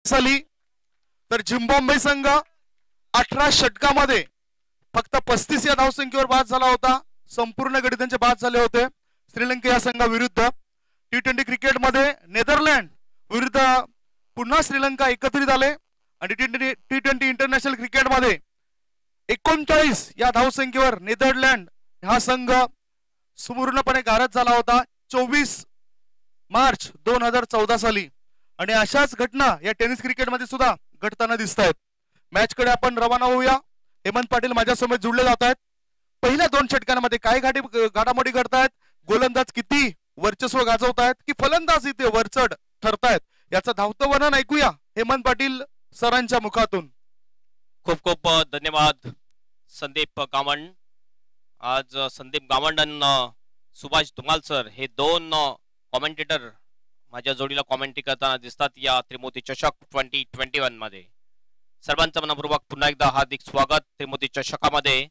साली तर झिम्बाब्वे संघ 18 षटकामध्ये फक्त 35 या धावसंख्येवर बाद झाला होता. संपूर्ण गडी त्यांचे बाद झाले होते श्रीलंका या संघाविरुद्ध. T20 क्रिकेटमध्ये नेदरलँड विरुद्ध पुन्हा श्रीलंका एकत्रित आले आणि T20 इंटरनॅशनल क्रिकेटमध्ये 39 या धावसंख्येवर नेदरलँड हा संघ संपूर्णपणे गारद झाला होता 24 मार्च 2014 साली. आणि अशाच घटना या टेनिस क्रिकेटमध्ये सुद्धा घडताना दिसत आहेत. मॅच कडे आपण रवाना होऊया. हेमंत पाटील माझ्यासमोर जुळले जात आहेत. पहिल्या 2 षटकांमध्ये काय घडामोडी घडतायत, गोलंदाज किती वर्चस्व गाजवतायत की फलंदाज इथे वरचढ ठरतायत, याचं धावतं वर्णन ऐकूया हेमंत पाटील सरांच्या मुखातून. खूप खूप धन्यवाद संदीप गावंड. आज संदीप गावंड आणि सुभाष धुमाल सर हे 2 कॉमेंटेटर माझ्या जोडीला कॉमेंट्री करताना दिसतात या त्रिमूर्ती चषक 2021 मध्ये. सर्वांचं मनपूर्वक पुन्हा एकदा हार्दिक स्वागत. त्रिमूर्ती चषकामध्ये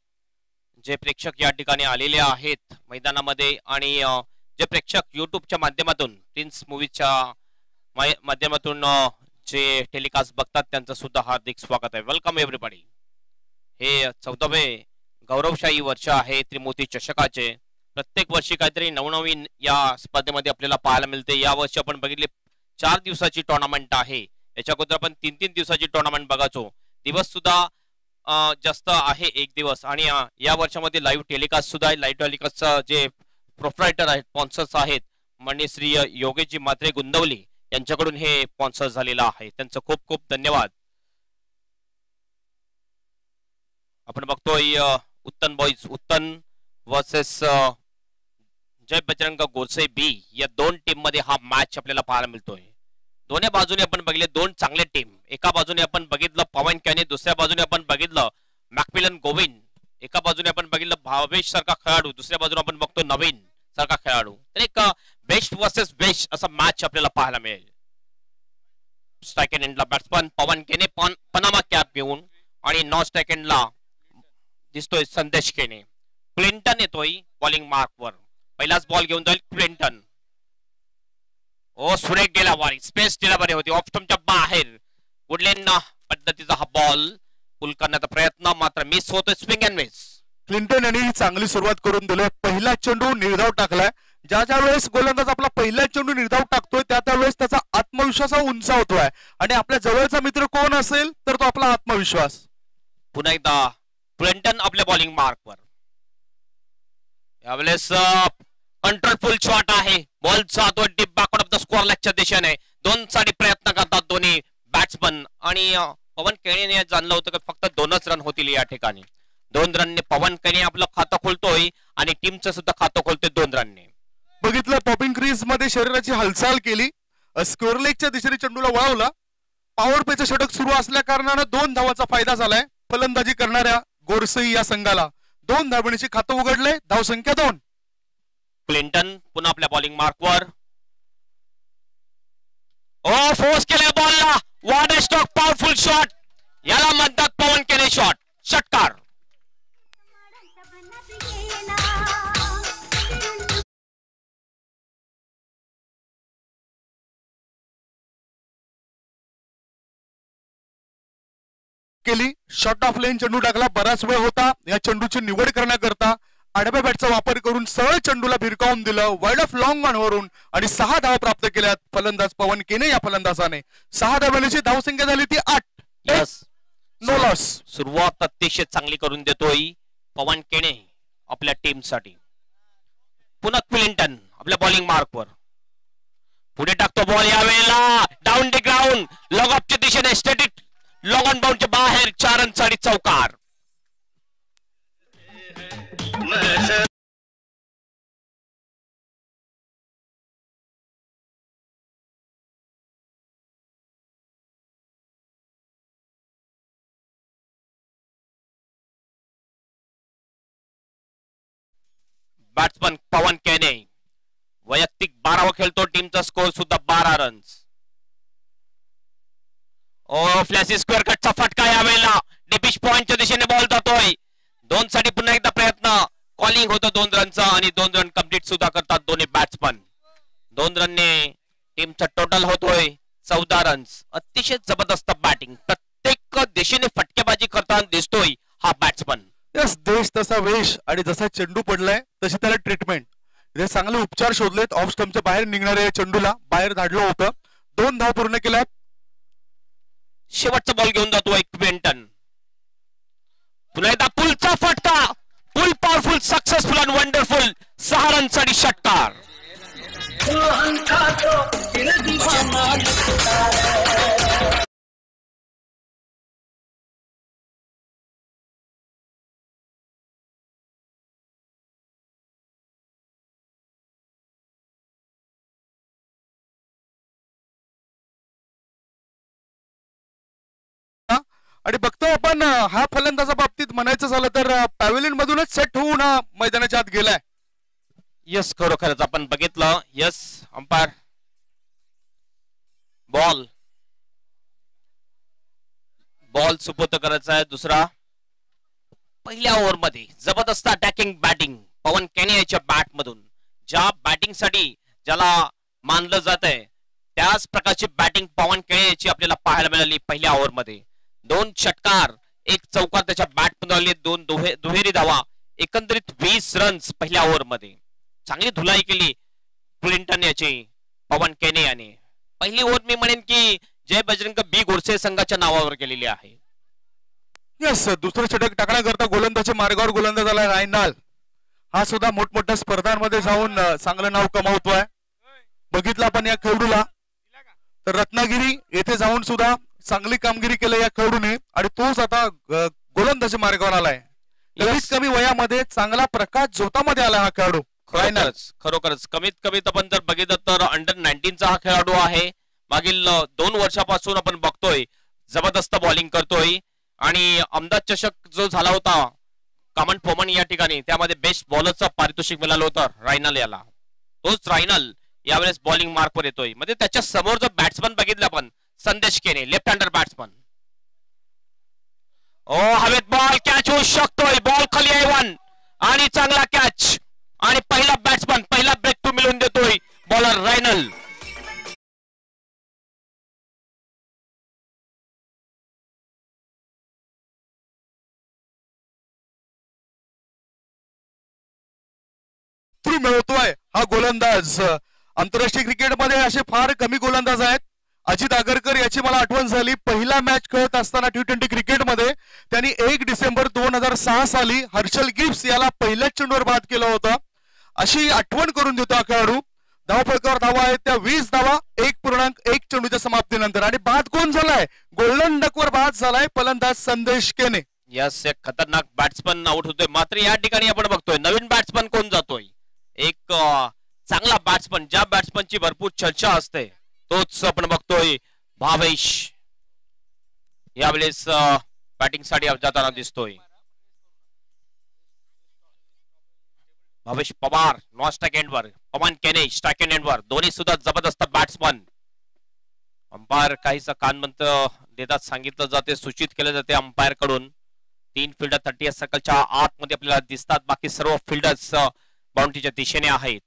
जे प्रेक्षक या ठिकाणी आलेले आहेत मैदानामध्ये आणि जे प्रेक्षक युट्यूबच्या माध्यमातून प्रिन्स मूवीच्या माध्यमातून जे टेलिकास्ट बघतात त्यांचं सुद्धा हार्दिक स्वागत आहे. Welcome everybody. हे 14वे गौरवशाही वर्ष आहे त्रिमूर्ती चषकाचे. प्रत्येक वर्षी काहीतरी नवनवीन या स्पर्धेमध्ये आपल्याला पाहायला मिळते. या वर्षी आपण बघितले 4 दिवसाची टुर्नामेंट आहे. याच्या अगोदर आपण 3-3 दिवसाची टुर्नामेंट बघायचो. दिवस सुद्धा जास्त आहे 1 दिवस. आणि या वर्षामध्ये लाईव्ह टेलिकास्ट सुद्धा आहे. लाईव्ह टेलिकास्टचा जे प्रोप्रायटर आहेत स्पॉन्सर्स आहेत माननीय श्री योगेशजी म्हात्रे गुंदवली यांच्याकडून हे स्पॉन्सर झालेला आहे. त्यांचं खूप खूप धन्यवाद. आपण बघतोय उत्तन बॉईज उत्तन वर्सेस जय बजरंग गोरसे बी या 2 टीम मध्ये हा मॅच आपल्याला पाहायला मिळतोय. दोन्ही बाजूने आपण बघितले 2 चांगले टीम. एका बाजूने आपण बघितलं पवन कॅने, दुसऱ्या बाजूने आपण बघितलं मॅकमिलन गोविंद. एका बाजूने आपण बघितलं भावेश सारखा खेळाडू, दुसऱ्या बाजूने आपण बघतो नवीन सारखा खेळाडू. तर एक बेस्ट वर्सेस बेस्ट असा मॅच आपल्याला पाहायला मिळेल. स्ट्राइक एंडला बॅट्समन पवन केने पनामा कॅप घेऊन आणि नॉन स्ट्राइक एंडला दिसतोय संदेश केने. क्लिंटन येतोय बॉलिंग मार्कवर. पहिलाच बॉल घेऊन जाईल क्लिंटन. ओ सुरेख गेला वारी, स्पेस दिला बरे होती ऑफ स्टंपच्या बाहेर. वुडलँड पद्धतीचा हा बॉल पुल करण्याचा प्रयत्न मात्र मिस होतोय. Swing and miss. क्लिंटन यांनी चांगली सुरुवात करून दिली. पहिला चेंडू निर्धाव टाकलाय. ज्या वेळेस गोलंदाज आपला पहिला चेंडू निर्धाव टाकतोय त्या वेळेस त्याचा आत्मविश्वास उंचावतोय. आणि आपल्या जवळचा मित्र कोण असेल तर तो आपला आत्मविश्वास. पुन्हा एकदा क्लिंटन आपल्या बॉलिंग मार्कवर. यावेळेस कंट्रोलफुल शॉट आहे. बॉल जातो deep backward of the square लेगच्या दिशेने. 2 साठी प्रयत्न करतात दोन्ही बॅट्समन. आणि पवन केणेने जाणलं होतं की फक्त 2च रन होतील या ठिकाणी. 2 रनने पवन केणे आपलं खातं खोलतोय आणि टीमचं सुद्धा खातं खोलतोय 2 रनने. बघितलं पॉपिंग क्रीज मध्ये शरीराची हालचाल केली. स्कोअर लेगच्या दिशेने चेंडूला वळवला. पॉवर प्लेचं षटक सुरू असल्या कारणानं 2 धावांचा फायदा झालाय फलंदाजी करणाऱ्या गोरसई या संघाला. 2 धावांची खातं उघडले. धावसंख्या 2. क्लिंटन पुन्हा आपल्या बॉलिंग मार्कवर. ओ फोर्स केल्या बॉलला. What a stroke, powerful shot. याला म्हणतात पवन केने शॉट. षटकार. केली. शॉट ऑफ लेन चेंडू टाकला. बराच वेळ होता या चेंडूची निवड करण्याकरता. आडव्या बॅटचा वापर करून सरळ चेंडूला भिरकावून दिलं वाईड ऑफ लॉंग ऑन वरून आणि 6 धावा प्राप्त केल्यात फलंदाज पवन केने या फलंदाजाने. 6 धावांची धावसंख्या झाली ती 8. Yes, no loss. सुरुवात अतिशय चांगली करून देतोय पवन केने आपल्या टीम साठी. पुन्हा क्लिंटन आपल्या बॉलिंग मार्कवर. पुढे टाकतो बॉल. यावेळेला डाऊन द ग्राउंड लॉग ऑफच्या दिशेने स्टेटिक लॉंग ऑन बाउंडच्या बाहेर. 4 रनसाठी चौकार. बॅट्समन पवन केने वैयक्तिक 12वा खेळतो. टीमचा स्कोर सुद्धा 12 रन्स. ओ फ्लॅसी स्क्वेअर कटचा फटका. यावेळेला डिपिश पॉइंटच्या दिशेने बॉल जातोय. 2 साठी पुन्हा एकदा प्रयत्न. कॉलिंग होतं 2 रनचा आणि 2 रन कंप्लीट सुद्धा करतात दोन्ही बॅट्समन. 2 रनने टीमचा टोटल होतोय 14 रन्स. अतिशय जबरदस्त बॅटिंग. प्रत्येक दिशेने फटकेबाजी करताना दिसतोय हा बॅट्समन. यस, देश तसा वेश आणि जसा चेंडू पडलाय तशी त्याला ट्रीटमेंट. इथे चांगले उपचार शोधलेत. ऑफ स्टंपच्या बाहेर निघणाऱ्या चेंडूला बाहेर धाडलं होतं. 2 धाव पूर्ण केल्यात. शेवटचा बॉल घेऊन जातो क्विंटन. पुन्हा एकदा पुलचा फटका. पुल पॉवरफुल, सक्सेसफुल आणि वंडरफुल. 6 रनसाठी षटकार. आणि बघतो आपण हा फलंदाजा बाबतीत म्हणायचं झालं तर पॅव्हेलियन मधूनच सेट होऊन हा मैदानाच्या आत गेलाय. यस, खरोखरच आपण बघितलं. यस, अंपायर बॉल सुपूर्द करायचा आहे दुसरा. पहिल्या ओव्हर मध्ये जबरदस्त अटॅकिंग बॅटिंग पवन केने याच्या बॅट मधून. ज्या बॅटिंग साठी ज्याला मानलं जात आहे त्याच प्रकारची बॅटिंग पवन केने याची आपल्याला पाहायला मिळाली. पहिल्या ओव्हर मध्ये 2 षटकार, 1 चौकार त्याच्या बॅट मधून आले. 2 दुहेरी धावा, एकंदरीत 20 रन्स पहिल्या ओव्हर मध्ये. चांगली धुलाई केली क्लिंटन याची पवन केने याने. पहिली ओव्हर मी म्हणेन की जय बजरंग बी गोडसे संघाच्या नावावर केलेली आहे. यस, दुसरं षटक टाकण्याकरता गोलंदाजी मार्गावर गोलंदाज आला रायनाल. हा सुद्धा मोठमोठ्या स्पर्धांमध्ये जाऊन चांगलं नाव कमावतोय. बघितलं आपण या खेळाडूला तर रत्नागिरी येथे जाऊन सुद्धा चांगली कामगिरी केली या खेळाडूने आणि तोच आता गोलंदाजी मार्गावर आलाय. कमीत कमी वयामध्ये चांगला प्रकाश झोतामध्ये आला हा खेळाडू. खरोखरच कमीत कमीत आपण जर बघितलं तर अंडर 19चा हा खेळाडू आहे. मागील 2 वर्षापासून आपण बघतोय जबरदस्त बॉलिंग करतोय. आणि अहमदाबाद चषक जो झाला होता कामन फोमन या ठिकाणी त्यामध्ये बेस्ट बॉलरचं पारितोषिक मिळालं होतं रायनल याला. तोच रायनल यावेळेस बॉलिंग मार्कवर येतोय. म्हणजे त्याच्या समोर जर बॅट्समन बघितलं आपण संदेश केने, लेफ्ट हँडर बॅट्समन. हवेत बॉल कॅच होऊ शकतोय. बॉल खाली आहे 1 आणि चांगला कॅच. आणि पहिला बॅट्समन पहिला ब्रेक टू मिळवून देतोय बॉलर रायनल. मिळवतोय हा गोलंदाज. आंतरराष्ट्रीय क्रिकेटमध्ये असे फार कमी गोलंदाज आहेत. अजित आगरकर याची मला आठवण झाली. पहिला मॅच खेळत असताना T20 क्रिकेटमध्ये त्यांनी 1 डिसेंबर 2006 साली हर्षल गिब्स याला पहिल्याच चेंडूवर बाद केलं होतं. अशी आठवण करून देतो हा खेळाडू. धावफलकावर धावा आहेत त्या 20 धावा 1.1 चेंडूच्या समाप्तीनंतर. आणि बाद कोण झालाय? गोल्डन डकवर बाद झालाय फलंदाज संदेश केने. यस, एक खतरनाक बॅट्समन आउट होतोय. मात्र या ठिकाणी आपण बघतोय नवीन बॅट्समन कोण जातोय. एक चांगला बॅट्समन, ज्या बॅट्समनची भरपूर चर्चा असते तोच आपण बघतोय भावेश यावेळेस बॅटिंग साठी जाताना दिसतोय. भावेश पवार नॉन स्ट्राइक एंडवर, पवन केने स्ट्राइक एंडवर, दोन्ही सुद्धा जबरदस्त बॅट्समन. अंपायर काहीसा कानमंत्र देतात सांगितलं जाते, सूचित केलं जाते अंपायर कडून. 3 फिल्डर 30 सर्कलच्या आतमध्ये आपल्याला दिसतात. बाकी सर्व फिल्डर्स बाउंड्रीच्या दिशेने आहेत.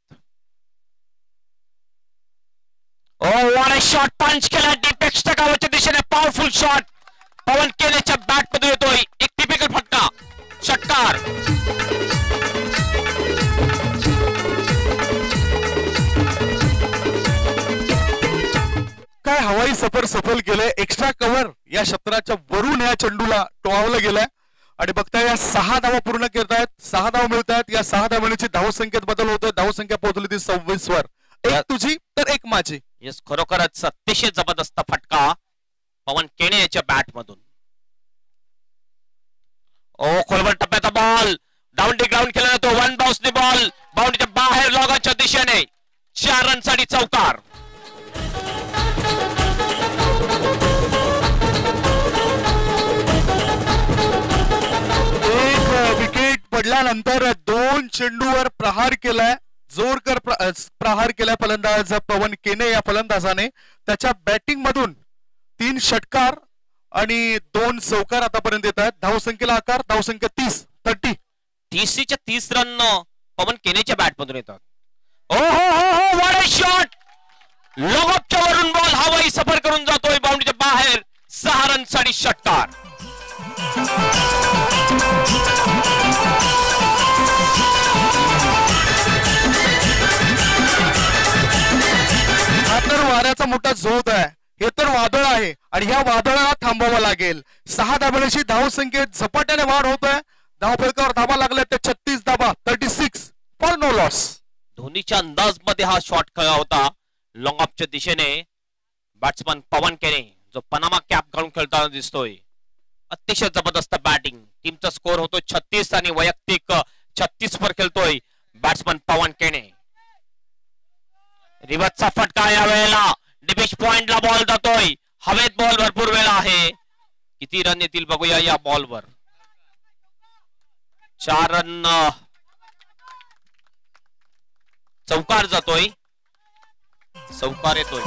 व्हाट अ शॉट पंच केला डीप एक्स्ट्रा कव्हरच्या दिशेने. पॉवरफुल शॉट पवन केनेच्या बॅट मध्ये येतोय. एक टिपिकल फटका, षटकार. काय हवाई सफर सफल केलंय. एक्स्ट्रा कव्हर या क्षेत्राच्या वरून या चेंडूला टोळवलं गेलंय. आणि बघता या 6 धावा पूर्ण करतायत. 6 धावा मिळतात. या 6 धावांची धावसंख्येत बदल होतोय. धावसंख्या पोहोचली ती 26 वर. एक तुझी तर एक माझी. येस, खरोखरच अतिशय जबरदस्त फटका पवन केने याच्या बॅट मधून. खोलवर टप्प्याचा बॉल डाऊन डी ग्राउंड केला जातो. 1 बाउन्सनी बॉल बाउंड्रीच्या बाहेर लॉगाच्या दिशेने. 4 रनसाठी चौकार. विकेट पडल्यानंतर 2 चेंडूवर प्रहार केलाय. जोरकर प्रहार केलाय फलंदाज पवन केने या फलंदाजाने. त्याच्या बॅटिंग मधून 3 षटकार आणि 2 चौकार आतापर्यंत येत आहेत. धावसंख्येला आकार. धावसंख्या 30च्या 30 रन पवन केनेच्या बॅट मधून येतात. व्हाट अ शॉट लॉबच्या वरून बॉल हवाई सफर करून जातोय बाउंड्रीच्या बाहेर. 6 रनसाठी षटकार. हा तर वाऱ्याचा मोठा झोत आहे. हे तर वादळ आहे आणि ह्या वादळाला थांबवावं लागेल. 6 धाब्याची धावसंख्येत झपाट्याने वाढ होतोय. धावफलकावर धाबा लागल्या ते 36 धाबा, 36 फॉर नो लॉस. धोनीच्या अंदाजमध्ये हा शॉट खेळला होता लॉंग ऑफच्या दिशेने. बॅट्समन पवन केने जो पनामा कॅप घालून खेळताना दिसतोय. अतिशय जबरदस्त बॅटिंग. टीमचा स्कोर होतो 36 आणि वैयक्तिक 36 वर खेळतोय बॅट्समन पवन केने. रिवर्सचा फटका या वेळेला डिबिश पॉइंटला बॉल जातोय. हवेत बॉल भरपूर वेळ आहे. किती रन येतील बघूया या बॉलवर. 4 रन. चौकार जातोय. चौकार येतोय.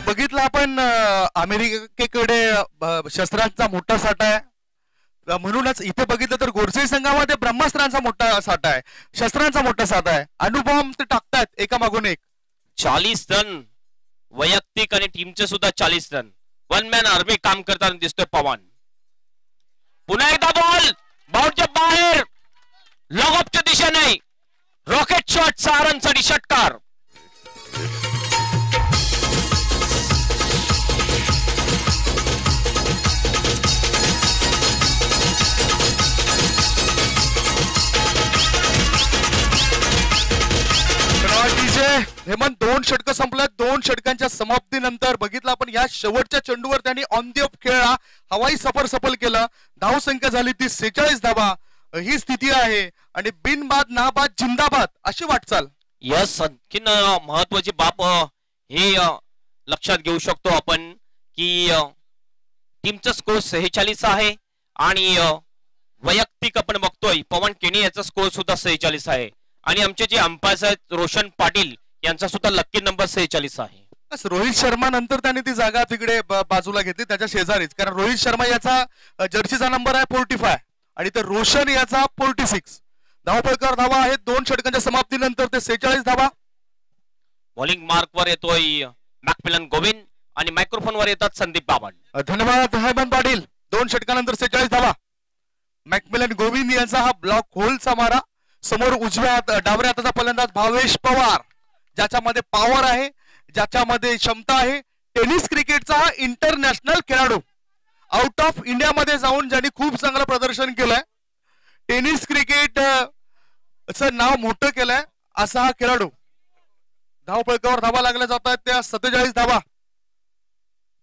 बघितलं आपण अमेरिकेकडे शस्त्रांचा मोठा साठा आहे. म्हणूनच इथे बघितलं तर गोरसे संघामध्ये ब्रह्मास्त्रांचा मोठा साठा आहे, शस्त्रांचा मोठा साठा आहे. अणुबॉम्ब ते टाकतात एकामागून एक. 40 रन वैयक्तिक आणि टीमचे सुद्धा 40 रन. वन मॅन आर्मी काम करताना दिसतोय पवन. पुन्हा एकदा बॉल बाउंड्रीच्या बाहेर. लॉग ऑफच्या दिशेने रॉकेट शॉट. 6 रनसाठी षटकार. हेमंत 2 षटकं संपल्यात. 2 षटकांच्या समाप्तीनंतर बघितलं आपण या शेवटच्या चेंडूवर त्यांनी ऑन दी ऑफ खेळला. हवाई सफर केलं. धावसंख्या झाली ती 46 धावा. ही स्थिती आहे आणि बिनबाद नाबाद जिंदाबाद अशी वाटचाल. यस, आणखीन महत्वाची बाब हे लक्षात घेऊ शकतो आपण की टीमचा स्कोर 46 आहे आणि वैयक्तिक आपण बघतोय पवन केनी याचा स्कोर सुद्धा 46 आहे आणि आमचे जे अंपायर आहेत रोशन पाटील यांचा सुद्धा लकी नंबर 46 आहे. रोहित शर्मा नंतर त्यांनी ती जागा तिकडे बाजूला घेतली त्याच्या शेजारीच, कारण रोहित शर्मा याचा जर्सीचा नंबर आहे 45 आणि तर रोशन याचा 46. धावफलकावर धावा आहेत 2 षटकांच्या समाप्तीनंतर ते 46 धावा. बॉलिंग मार्क वर येतोय मॅकमिलन गोविंद आणि मायक्रोफोन वर येतात संदीप बावन. धन्यवाद हेमंत पाटील. 2 षटकानंतर 46 धावा. मॅकमिलन गोविंद यांचा हा ब्लॉक होलचा मारा. समोर उजव्या डावऱ्या हाताचा फलंदाज भावेश पवार, ज्याच्यामध्ये पॉवर आहे, ज्याच्यामध्ये क्षमता आहे. टेनिस क्रिकेटचा हा इंटरनॅशनल खेळाडू, आउट ऑफ इंडिया मध्ये जाऊन ज्यांनी खूप चांगलं प्रदर्शन केलंय, टेनिस क्रिकेट नाव मोठं केलंय असा हा खेळाडू. धावफलकावर धावा लागल्या जातात त्या 47 धावा.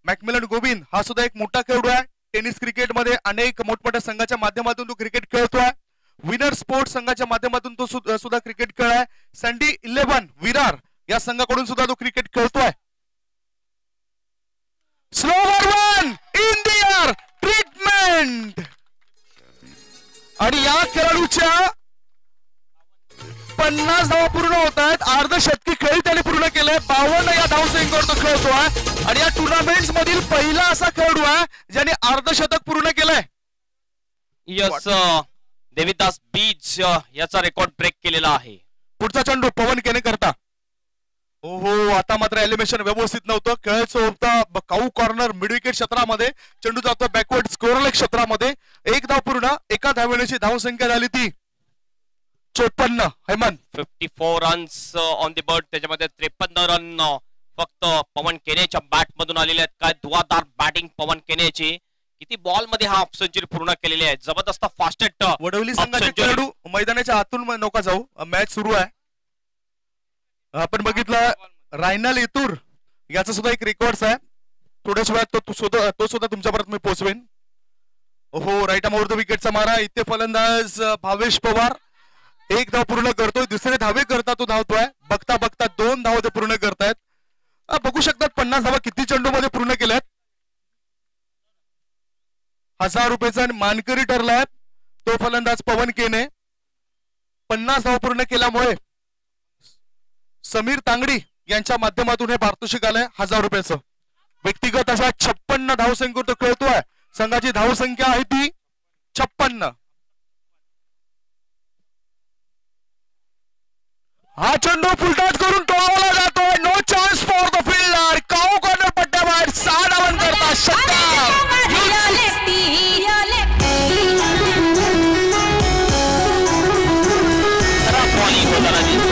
मॅकमिलन गोविंद हा सुद्धा एक मोठा खेळाडू आहे. टेनिस क्रिकेटमध्ये अनेक मोठमोठ्या संघाच्या माध्यमातून तो क्रिकेट खेळतोय. विनर स्पोर्ट्स संघाच्या माध्यमातून तो सुद्धा क्रिकेट खेळाय. संडी 11 विरार या संघाकडून सुद्धा तो क्रिकेट खेळतोय. Slower one in the air treatment आणि या खेळाडूच्या 50 धावा पूर्ण होत आहेत. अर्धशतकी खेळ त्याने पूर्ण केले. 52 या धावसंख्येवर तो खेळतोय आणि या टुर्नामेंट मधील पहिला असा खेळाडू आहे ज्याने अर्धशतक पूर्ण केलंय. यस, देविदास बीज याचा रेकॉर्ड ब्रेक केलेला आहे. पुढचा चेंडू पवन केने करता. ओहो, आता मात्र एलिमिनेशन व्यवस्थित नव्हतं. खेळायचं होता काऊ कॉर्नर मिड विकेट क्षेत्रामध्ये. चेंडू जातो बॅकवर्ड स्कोरलेस क्षेत्रामध्ये. 1 धाव पूर्ण. एका धावेची धावसंख्या झाली ती 54. Hemant 54 runs on the bird. त्याच्यामध्ये 53 रन फक्त पवन केनेच्या बॅट मधून आलेले आहेत. काय धुवाधार बॅटिंग पवन केनेची. किती बॉल मध्ये हा हाफ सेंचुरी पूर्ण केलेली आहे. जबरदस्त फास्टेस्ट वडवली संघाचे खेळाडू मैदानाच्या आतून नौका जाऊ. मॅच सुरू आहे. आपण बघितलं रायनल इतूर याचा सुद्धा एक रेकॉर्ड आहे. थोड्याच वेळात तो सुद्धा तुमच्यापर्यंत मी पोहोचवेन. ओहो, राईट आर्म ओव्हर द विकेटचा मारा. इथे फलंदाज भावेश पवार 1 धाव पूर्ण करतोय. दुसरे धावे करता तो धावतोय. बघता बघता 2 धाव ते पूर्ण करतायत. बघू शकतात 50 धावा किती चेंडू मध्ये पूर्ण केल्यात. 1000 रुपयाचा मानकरी ठरलाय तो फलंदाज पवन केने. 50 धावा पूर्ण केल्यामुळे समीर तांगडी यांच्या माध्यमातून हे पारितोषिक आलंय 1000 रुपयाचं. व्यक्तिगत अशा 56 धावसंख्येवर तो खेळतोय. संघाची धावसंख्या आहे ती 56. हा चेंडू फुलटॉस करून टोळवला जातोय. No chance for the fielder. Cow corner पट्ट्याबाहेर 6 धावांकरता षटकार.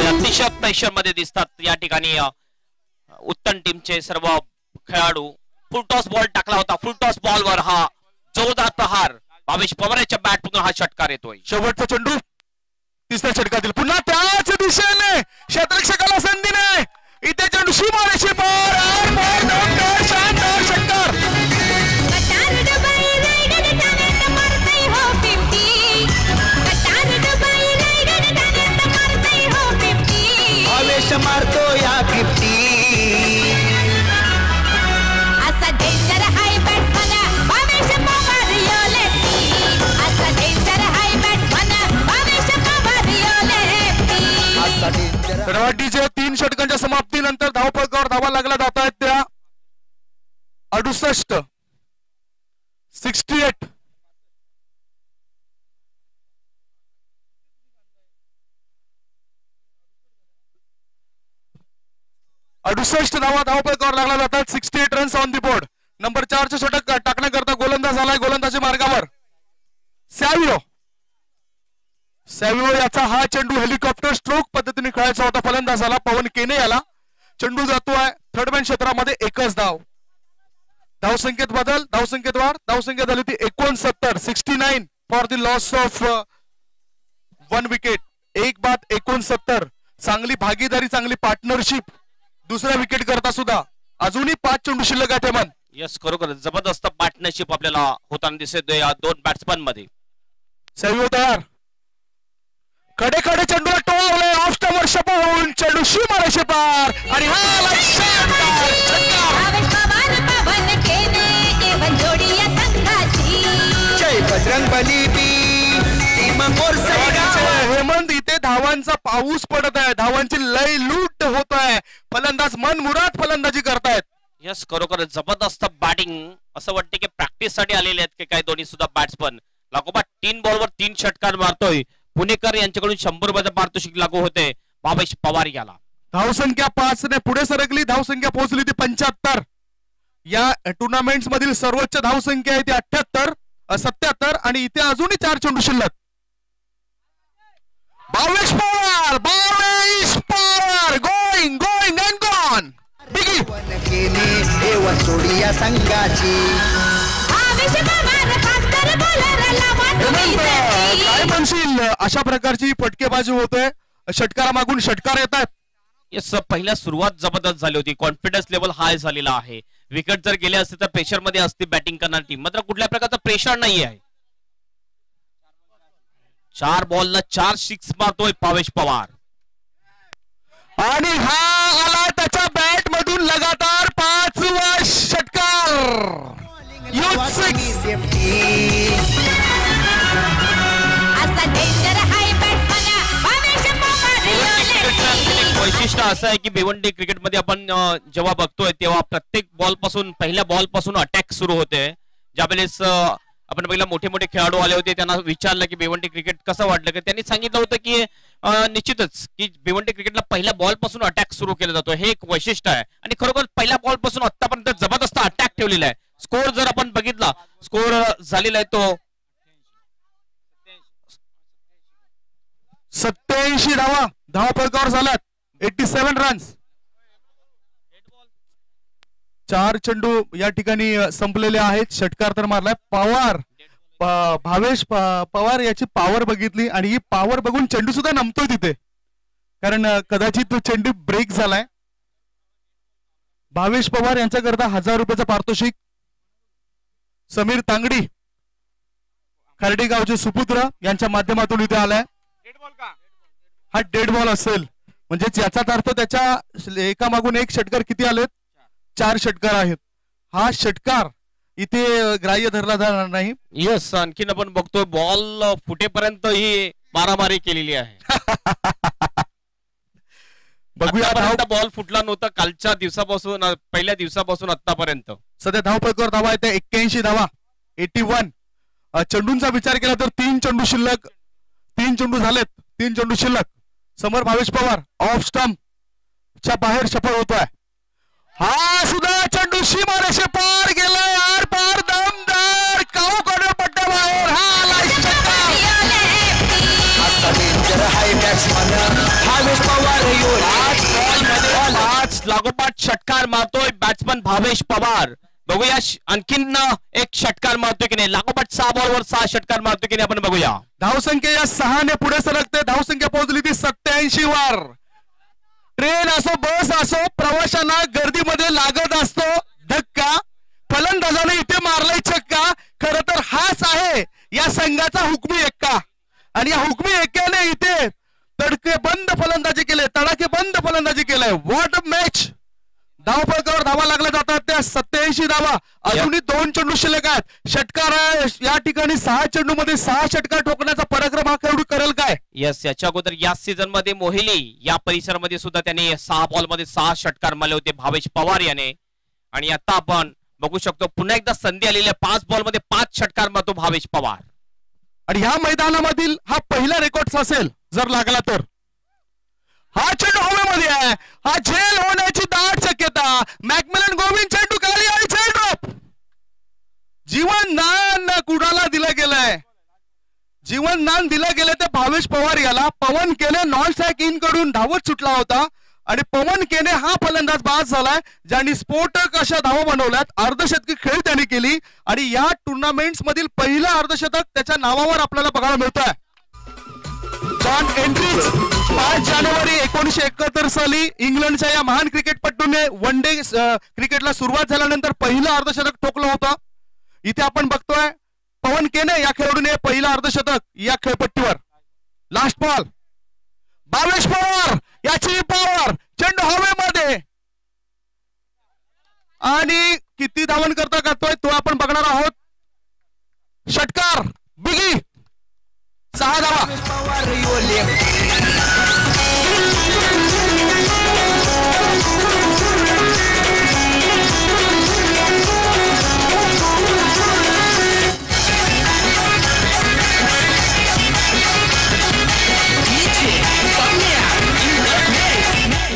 अतिशय प्रेशर मध्ये दिसतात या ठिकाणी उत्तम टीमचे सर्व खेळाडू. फुलटॉस बॉल टाकला होता. फुलटॉस बॉलवर हा जोरदार प्रहार भावेश पवारच्या बॅटमधून हा षटकार येतोय. शेवटचा चेंडू तिसऱ्या षटकातील पुन्हा त्याच दिशेने क्षेत्ररक्षकाला संधी नाही. इथे चेंडू शिमारेशी पार शानदार षटकार. भावेश मारतो या 50. असा डेंजर हाय बॅट्समन भावेश पवार यो लेफ्टी. असा डेंजर हाय बॅट्समन भावेश पवार यो लेफ्टी. रवाटीच्या 3 षटकांच्या समाप्तीनंतर धावफलकावर धावा लागला जात आहेत त्या 68 68. धावा धावफलकावर लागला जातात. 68 runs on the board. Number 4 चे षटक टाकण्याकरता गोलंदाज आलाय. गोलंदाजी मार्गावर सॅव्हिओ याचा हा चेंडू हेलिकॉप्टर स्ट्रोक पद्धतीने खेळायचा होता. फलंदाजाला पवन केने याला. चेंडू जातोय थर्ड मॅन क्षेत्रामध्ये. एकच धाव. धावसंख्येत बदल, धावसंख्येत वाढ. धावसंख्या झाली ती 69. 69 for the loss of 1 wicket. 1 बाद 69. चांगली भागीदारी, चांगली पार्टनरशिप दुसऱ्या विकेट करता सुद्धा. अजूनही 5 चेंडू शिल्लक आहेत. हेमंत, यस, खरोखर जबरदस्त पार्टनरशिप आपल्याला होताना दिसत या 2 बॅट्समन मध्ये. सॅव्हिओ तयार. कडे कडे चेंडूला टोळवलंय. ऑफ स्टंपवर शपा होऊन चेंडू शिमारेशी पार आणि हा शानदार षटकार. भावेश पवार पवन केने एवं जोडी या संघाची. जय बजरंग बली टीम हेमंत, इथे धावांचा पाऊस पडत आहे. धावांची लय लूट होत आहे. फलंदाज मनमुराद फलंदाजी करतायत. यस, खरोखर जबरदस्त बॅटिंग. असं वाटतं की प्रॅक्टिस साठी आलेले आहेत की काय दोन्ही सुद्धा बॅट्समन. लागोपाठ 3 बॉलवर 3 षटकार मारतोय. पुणेकर यांच्याकडून 100 रुपयाचं पारितोषिक लागू होते भावेश पवार याला. धावसंख्या 5 ने पुढे सरकली. धावसंख्या पोहोचली ती 75. या टुर्नामेंट्स मधील सर्वोच्च धावसंख्या आहे ती 77 आणि इथे अजूनही 4 चेंडू शिल्लक. Bhavesh Pawar going and gone. बिगी जोडी या संघाची. भावेश पवार फास्टर बॉलरला वाटून काय म्हणशील? अशा प्रकारची फटकेबाजी होते. षटकारा मागून षटकार येतात. यस, पहिल्या सुरुवात जबरदस्त झाली होती. कॉन्फिडन्स लेवल हाय झालेला आहे. विकेट जर गेले असते तर प्रेशर मध्ये असते बॅटिंग करणारी टीम. मात्र कुठल्या प्रकारचा प्रेशर नाही आहे. 4 बॉलला 4 सिक्स मारतोय भावेश पवार आणि हा आला त्याच्या बॅट मधून लगातार 5वा षटकार. असा डेंजर हाय बॅट्समन भावेश पवार यो लेफ्टी. वैशिष्ट्य असं आहे की भिवंडी क्रिकेटमध्ये आपण जेव्हा बघतोय तेव्हा प्रत्येक बॉल पासून, पहिल्या बॉल पासून अटॅक सुरू होते. ज्यावेळेस आपण पहिला मोठे मोठे खेळाडू आले होते त्यांना विचारलं की भिवंडी क्रिकेट कसं वाटलं, की त्यांनी सांगितलं होतं की निश्चितच की भिवंडी क्रिकेटला पहिल्या बॉल पासून अटॅक सुरू केला जातो. हे एक वैशिष्ट्य आहे आणि खरोखर पहिल्या बॉल पासून आतापर्यंत जबरदस्त अटॅक ठेवलेला आहे. स्कोर जर आपण बघितला, स्कोर झालेला आहे तो 87 धावा धावफलकावर झाल्यात. 87 रन्स. 4 चेंडू या ठिकाणी संपलेले आहेत. षटकार तर मारलाय. भावेश पवार याची पॉवर बघितली आणि ही पॉवर बघून चेंडू सुद्धा नमतोय तिथे, कारण कदाचित तो चेंडू ब्रेक झालाय. भावेश पवार यांच्याकरता 1000 रुपयाचं पारितोषिक. समीर तांगडी खर्डी गावचे सुपुत्र यांच्या माध्यमातून इथे आलाय. हा डेड बॉल असेल म्हणजे याचा अर्थ त्याच्या एकामागून एक षटकार किती आलेत? 4 षटकार आहेत. हा षटकार इथे ग्राह्य धरला जाणार नाही. यस, आणखीन आपण बघतोय बॉल फुटेपर्यंत ही मारामारी केलेली आहे. बघूया, बॉल फुटला नव्हता कालच्या दिवसापासून, पहिल्या दिवसापासून आतापर्यंत. सध्या धावफलकावर धावा येते 81 धावा. 81. चेंडूंचा विचार केला तर 3 चेंडू शिल्लक, 3 चेंडू झालेत, 3 चेंडू शिल्लक. समोर भावेश पवार ऑफ स्टंप च्या बाहेर सफल होतोय. हा सुद्धा चेंडू सीमारेषे पार गेलाय, आर पार दमदार काऊ कॉर्नर पट्ट्या बाहेर. हा आलाय षटकार. असा डेंजर हाय बॅट्समन भावेश पवार आज बॉलमध्ये 5 लागोपाठ षटकार मारतोय बॅट्समन भावेश पवार. बघूया आणखीन एक षटकार मारतोय की नाही. लागोपाठ 6 बॉलवर 6 षटकार मारतोय की नाही आपण बघूया. धावसंख्या या 6 ने पुढे सरकते. धावसंख्या पोहोचली ती 87 वर. ट्रेन असो बस असो प्रवाशांना गर्दीमध्ये लागत असतो धक्का. फलंदाजाने इथे मारलाय छक्का. खर तर हाच आहे या संघाचा हुकमी एक्का आणि या हुकमी एक्क्याने इथे तडके बंद फलंदाजी केले, तडाखे बंद फलंदाजी केलंय. What a match. धावफलकावर धावा लागल्या जातात त्या 87 धावा. अजूनही 2 चेंडू शिल्लक आहेत. षटकार या ठिकाणी 6 चेंडू मध्ये 6 षटकार ठोकण्याचा पराक्रम हा खेळाडू करेल काय. यस, याच्या अगोदर या सीझन मध्ये मोहिली या परिसरामध्ये सुद्धा त्याने 6 बॉल मध्ये 6 षटकार मारले होते भावेश पवार याने. आणि आता आपण बघू शकतो पुन्हा एकदा संधी आलेली आहे. 5 बॉल मध्ये 5 षटकार मारतो भावेश पवार. आणि ह्या मैदानामधील हा पहिला रेकॉर्ड असेल जर लागला तर. हा चेंडू हवेमध्ये आहे. हा झेल होण्याची दाट शक्यता. मॅकमिलन गोविंद चेंडू खाली आणि चेंडू जीवनदान कुणाला दिलं गेलंय. जीवनदान दिलं गेलं ते भावेश पवार याला. पवन केने नॉन स्ट्राइक इन कडून धावत सुटला होता आणि पवन केने हा फलंदाज बाद झालाय ज्यांनी स्फोटक अशा धावा बनवल्यात. अर्धशतकी खेळ त्यांनी केली आणि या टुर्नामेंट्स मधील पहिलं अर्धशतक त्याच्या नावावर आपल्याला बघायला मिळत आहे. जॉन एंड्रिच 5 जानेवारी 1971 साली इंग्लंडच्या या महान क्रिकेटपटूने वन डे क्रिकेटला सुरुवात झाल्यानंतर पहिलं अर्धशतक ठोकलं होतं. इथे आपण बघतोय पवन केने या खेळाडूने पहिलं अर्धशतक या खेळपट्टीवर. लास्ट बॉल भावेश पवार याची पॉवर. चेंडू हवेमध्ये आणि किती धावन करतोय तो आपण बघणार आहोत. षटकार बिगी 6 धावा. पवार यो लेफ्ट.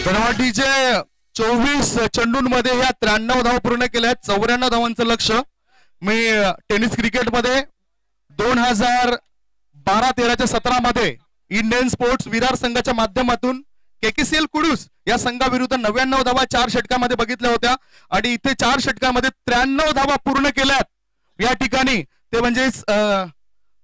धनवाटीचे 24 चेंडूंमध्ये ह्या 93 धावा पूर्ण केल्या. 94 धावांचं लक्ष. मी टेनिस क्रिकेटमध्ये 2012-13च्या सत्रामध्ये इंडियन स्पोर्ट्स विरार संघाच्या माध्यमातून केकेसीएल कुडूस या संघाविरुद्ध 99 धावा 4 षटकामध्ये बघितल्या होत्या आणि इथे 4 षटकामध्ये 93 धावा पूर्ण केल्यात या ठिकाणी. ते म्हणजे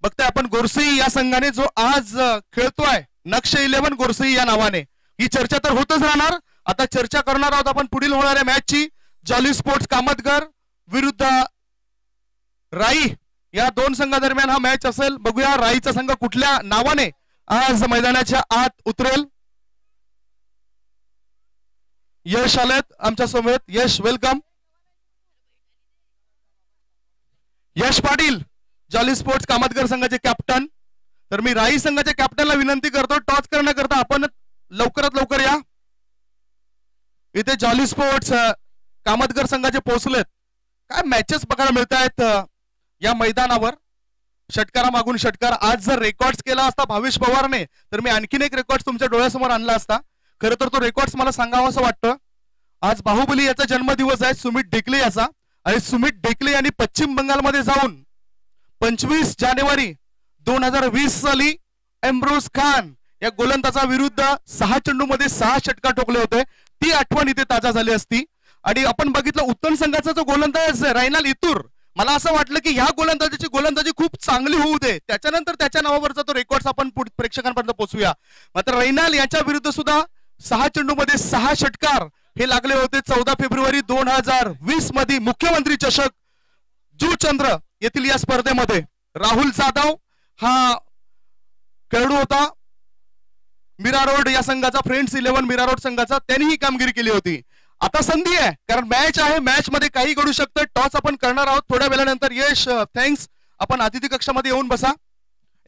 बघताय आपण गोरसई या संघाने जो आज खेळतोय नक्ष 11 गोरसई या नावाने. ही चर्चा तर होतच राहणार. आता चर्चा करणार आहोत आपण पुढील होणाऱ्या मॅचची. जॉली स्पोर्ट्स कामतगर विरुद्ध राई या 2 संघादरम्यान हा मॅच असेल. बघूया राईचा संघ कुठल्या नावाने आज मैदानाच्या आत उतरेल. यश आलेत आमच्या समोर. यश वेलकम. यश पाटील जॉली स्पोर्ट्स कामतगर संघाचे कॅप्टन. तर मी राई संघाच्या कॅप्टनला विनंती करतो टॉस करण्याकरता आपण लवकरात लवकर या. इथे जॉली स्पोर्ट्स कामतगर संघाचे पोहोचलेत. काय मॅचेस बघायला मिळत आहेत या मैदानावर. षटकारा मागून षटकार. आज जर रेकॉर्ड केला असता भावेश पवारने तर मी आणखीन एक रेकॉर्ड तुमच्या डोळ्यासमोर आणला असता. खरं तर तो रेकॉर्ड मला सांगावा असं वाटतं. आज बाहुबली याचा जन्मदिवस आहे सुमित ढेकले याचा. आणि सुमित ढेकले यांनी पश्चिम बंगालमध्ये जाऊन 25 जानेवारी 2020 साली एम्ब्रोज खान या गोलंदाजा विरुद्ध 6 चेंडूमध्ये 6 षटकार ठोकले होते. ती आठवण इथे ताजा झाली असती. आणि आपण बघितलं उत्तम संघाचा जो गोलंदाज रायनाल इतूर. मला असं वाटलं की ह्या गोलंदाजीची गोलंदाजी खूप चांगली होऊ दे त्याच्यानंतर त्याच्या नावावरचा तो रेकॉर्ड आपण प्रेक्षकांपर्यंत पोहोचूया. मात्र रैनाल याच्या विरुद्ध सुद्धा 6 चेंडूमध्ये 6 षटकार हे लागले होते. 14 फेब्रुवारी 2020 मध्ये मुख्यमंत्री चषक जुचंद्र येथील या स्पर्धेमध्ये राहुल जाधव हा खेळाडू होता. मीरा रोड या संघाचा फ्रेंड्स 11 मीरा रोड संघाचा. त्यांनी ही कामगिरी केली होती. आता संधी आहे कारण मॅच आहे. मॅच मध्ये काही घडू शकतं. टॉस आपण करणार आहोत थोड्या वेळानंतर. यश थँक्स. आपण अतिथी कक्षामध्ये येऊन बसा.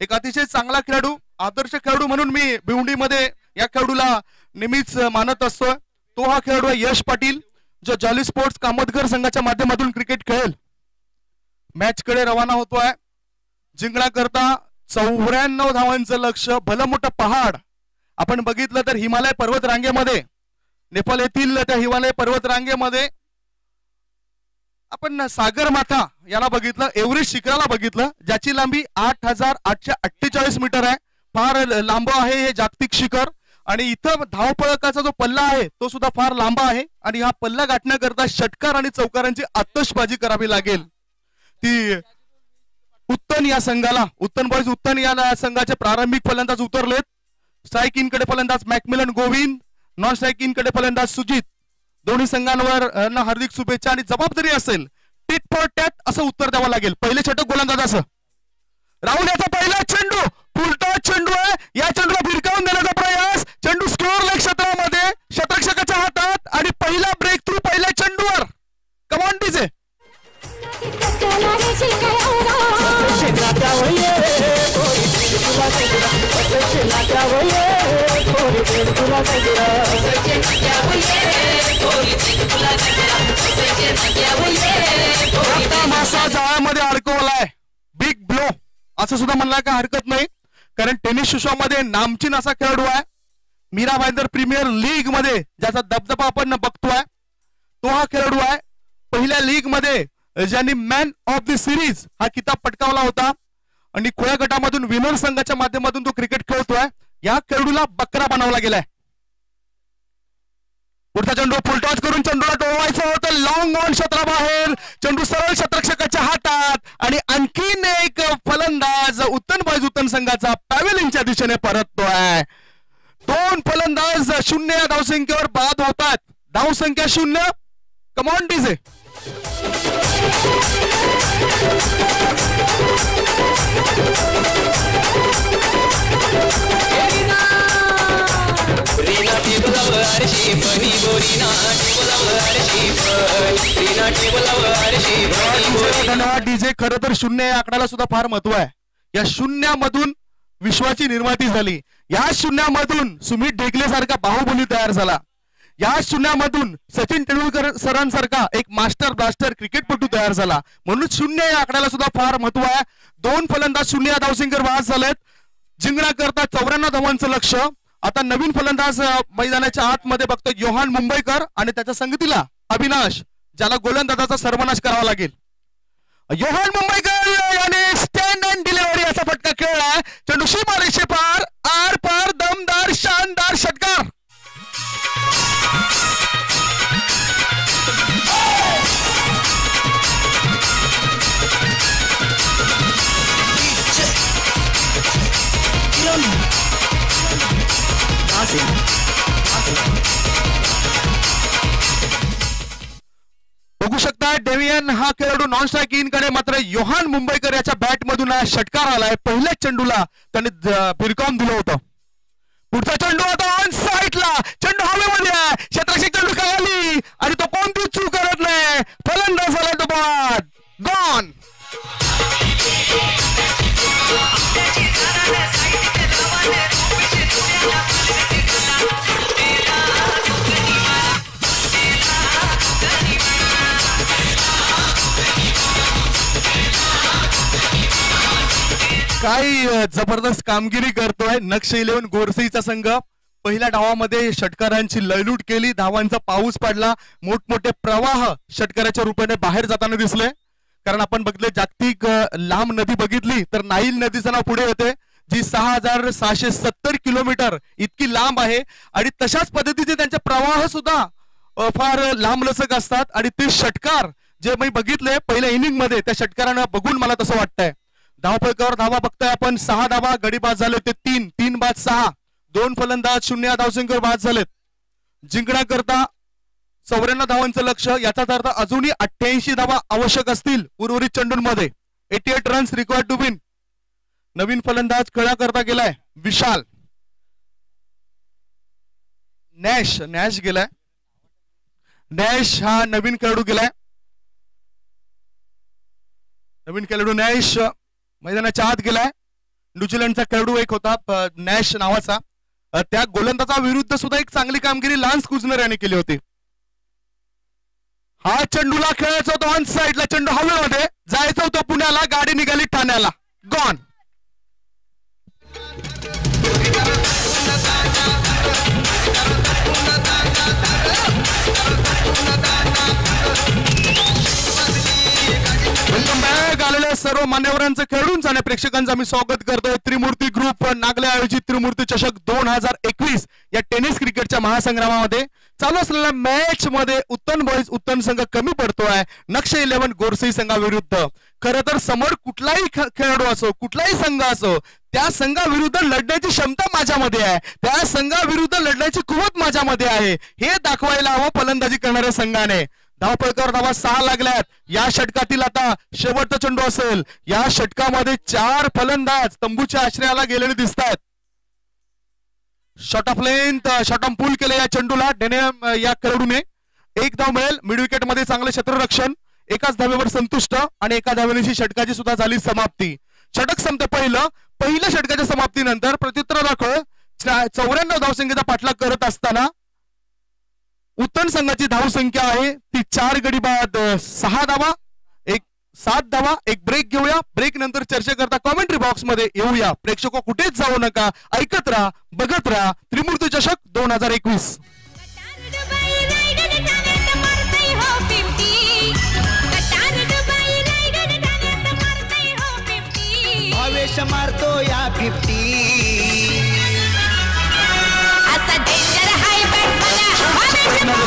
एक अतिशय चांगला खेळाडू आदर्श खेळाडू म्हणून मी भिवंडीमध्ये या खेळाडूला नेहमीच मानत असतो. तो हा खेळाडू आहे यश पाटील जो जॉली स्पोर्ट्स कामतगर संघाच्या माध्यमातून क्रिकेट खेळेल. मॅच कडे रवाना होतोय. जिंकण्याकरता 94 धावांचं लक्ष. भलं मोठं पहाड आपण बघितलं तर हिमालय पर्वत रांगेमध्ये, नेपाळ येथील त्या हिमालय पर्वत रांगेमध्ये आपण सागरमाथा याला बघितलं, एव्हरेस्ट शिखराला बघितलं, ज्याची लांबी 8848 मीटर आहे. फार लांब आहे हे जागतिक शिखर. आणि इथं धावपळकाचा जो पल्ला आहे तो सुद्धा फार लांब आहे. आणि हा पल्ला गाठण्याकरता षटकार आणि चौकारांची आतषबाजी करावी लागेल. ती उत्तन या संघाला, उत्तन बॉईज उत्तन या संघाचे प्रारंभिक फलंदाज उतरलेत. स्ट्राईक इन कडे फलंदाज Macmillan Govind, non strike in कडे फलंदाज सुजित. दोन्ही संघांवर हार्दिक शुभेच्छा आणि जबाबदारी असेल. टिट फॉर टॅट असं उत्तर द्यावं लागेल. पहिले षटक गोलंदाज असं. राहुल याचा पहिला चेंडू, फुलटॉस चेंडू आहे. या चेंडूला भिरकावून देण्याचा प्रयास. चेंडू स्कोअर लेग क्षेत्रामध्ये, शतरक्षकाच्या हातात आणि पहिला ब्रेक थ्रू पहिल्या चेंडूवर. Come on DJ. मासा जाळ्यामध्ये अडकवलाय. बिग ब्लो असं सुद्धा म्हणला का हरकत नाही, कारण टेनिस विश्वामध्ये नामचीन असा खेळाडू आहे. मीरा भाईंदर प्रीमियर लीग मध्ये ज्याचा दबदबा आपण बघतोय तो हा खेळाडू आहे. पहिल्या लीग मध्ये ज्यांनी मॅन ऑफ द सिरीज हा किताब पटकावला होता आणि खुल्या गटामधून विनर संघाच्या माध्यमातून तो क्रिकेट खेळतोय. या खेळाडूला बकरा बनवला गेलाय. पुढचा चेंडू फुलटॉस करून चेंडूला टोळवायचं होतं. लॉंग ऑन क्षेत्राबाहेर, चेंडू सरळ शतरक्षकाच्या हातात आणि आणखीन एक फलंदाज उत्तन बॉईज उत्तन संघाचा पॅव्हेलियनच्या दिशेने परततोय. दोन फलंदाज 0 या धावसंख्येवर बाद होतात. धावसंख्या 0. Come on DJ. धन्यवाद डीजे. खरं तर 0 या आकड्याला सुद्धा फार महत्व आहे. या 0मधून विश्वाची निर्मिती झाली. या 0मधून सुमित ढेकले सारखा बाहुबली तयार झाला. या 0मधून सचिन तेंडुलकर सरांसारखा एक मास्टर ब्लास्टर क्रिकेटपटू तयार झाला. म्हणून 0 या आकड्याला सुद्धा फार महत्व आहे. दोन फलंदाज 0 या धावसंख्येवर बाद झालेत. जिंकण्याकरता 94 धावांचं लक्ष. आता नवीन फलंदाज मैदानाच्या आतमध्ये बघतो योहान मुंबईकर आणि त्याच्या संगतीला अविनाश, ज्याला गोलंदाजाचा सर्वनाश करावा लागेल. योहान मुंबईकर याने स्टँड अँड डिलिव्हरी असा फटका खेळला. चेंडू सीमारेषे पार, आर पार, दमदार शानदार षटकार. बघू शकता डेव्हियन हा खेळाडू नॉन स्ट्राईक इन कडे, मात्र योहान मुंबईकर याच्या बॅट मधून षटकार आलाय. पहिल्याच चेंडूला त्याने भिरकावून दिलं होतं. पुढचा चेंडू आता ऑन साईडला, चेंडू हवेमध्ये आहे. क्षेत्रक्षक चेंडू खाली आणि तो कोणती चूक करत नाही. फलंदाज झाला तो बाद. गॉन. काही जबरदस्त कामगिरी करतोय नक्ष 11 गोरसईचा संघ. पहिल्या डावामध्ये षटकारांची लयलूट केली. धावांचा पाऊस पडला. मोठमोठे प्रवाह षटकाराच्या रूपाने बाहेर जाताना दिसले. कारण आपण बघितले जागतिक लांब नदी बघितली तर नाईल नदीचं नाव पुढे येते, जी 6670 किलोमीटर इतकी लांब आहे. आणि तशाच पद्धतीचे त्यांचे प्रवाह सुद्धा फार लांब लचक असतात. आणि ते षटकार जे मी बघितले पहिल्या इनिंग मध्ये, त्या षटकारांना बघून मला तसं वाटतंय. धावफलकावर धावा बघताय आपण 6 धावा. गडी बाद झाले ते 3 बाद 6. दोन फलंदाज 0 या धावसंख्येवर बाद झालेत. जिंकण्याकरता 94 धावांचं लक्ष. याचा अर्थ अजूनही 88 धावा आवश्यक असतील उर्वरित चेंडूंमध्ये. 88 रन्स रिक्वायर्ड टू विन. नवीन फलंदाज खेळण्याकरता गेलाय विशाल. नॅश गेलाय. नॅश हा नवीन खेळाडू गेलाय. नवीन खेळाडू नॅश मैदानाच्या आत गेलाय. न्यूझीलंडचा खेळाडू एक होता नॅश नावाचा. त्या गोलंदाजा विरुद्ध सुद्धा एक चांगली कामगिरी लान्स कुझनर याने केली होती. हा चेंडूला खेळायचा होता ऑन साईडला. चेंडू हवेमध्ये जायचं होतं पुण्याला, गाडी निघाली ठाण्याला. गॉन. Welcome back. आलेल्या सर्व मान्यवरांचं, खेळूंचं आणि प्रेक्षकांचं आम्ही स्वागत करतोय. त्रिमूर्ती ग्रुप नागले आयोजित त्रिमूर्ती चषक 2021 या टेनिस क्रिकेटच्या महासंग्रामामध्ये चालू असलेल्या मॅच मध्ये उत्तन बॉईज उत्तन संघ कमी पडतोय नक्ष 11 गोरसई संघाविरुद्ध. खरं तर समोर कुठलाही खेळाडू असो, कुठलाही संघ असो, त्या संघाविरुद्ध लढण्याची क्षमता माझ्यामध्ये आहे, त्या संघाविरुद्ध लढण्याची कुवत माझ्यामध्ये आहे हे दाखवायला हवं फलंदाजी करणाऱ्या संघाने. धावपळकावर धावा 6 लागल्यात. या षटकातील आता शेवटचा चेंडू असेल. या षटकामध्ये 4 फलंदाज तंबूच्या आश्रयाला गेलेले दिसत आहेत. Short of length, shot on pull केले या चेंडूला डेनेम या खेळाडूने. 1 धाव मिळेल. मिड विकेट मध्ये चांगले क्षेत्ररक्षण, एकाच धावेवर संतुष्ट आणि एका धावेची षटकाची सुद्धा झाली समाप्ती. षटक संपते पहिल्या षटकाच्या समाप्तीनंतर प्रत्युत्तर दाखल 94 धावसंख्येचा पाठलाग करत असताना उत्तन संघाची धावसंख्या आहे ती 4 गडी बाद 6 धावा, 7 धावा. एक ब्रेक घेऊया. ब्रेक नंतर चर्चा करता कॉमेंट्री बॉक्स मध्ये येऊया. प्रेक्षक कुठेच जाऊ नका, ऐकत राहा, बघत राहा. त्रिमूर्ती चषक 2021. भावेश मारतो या 50.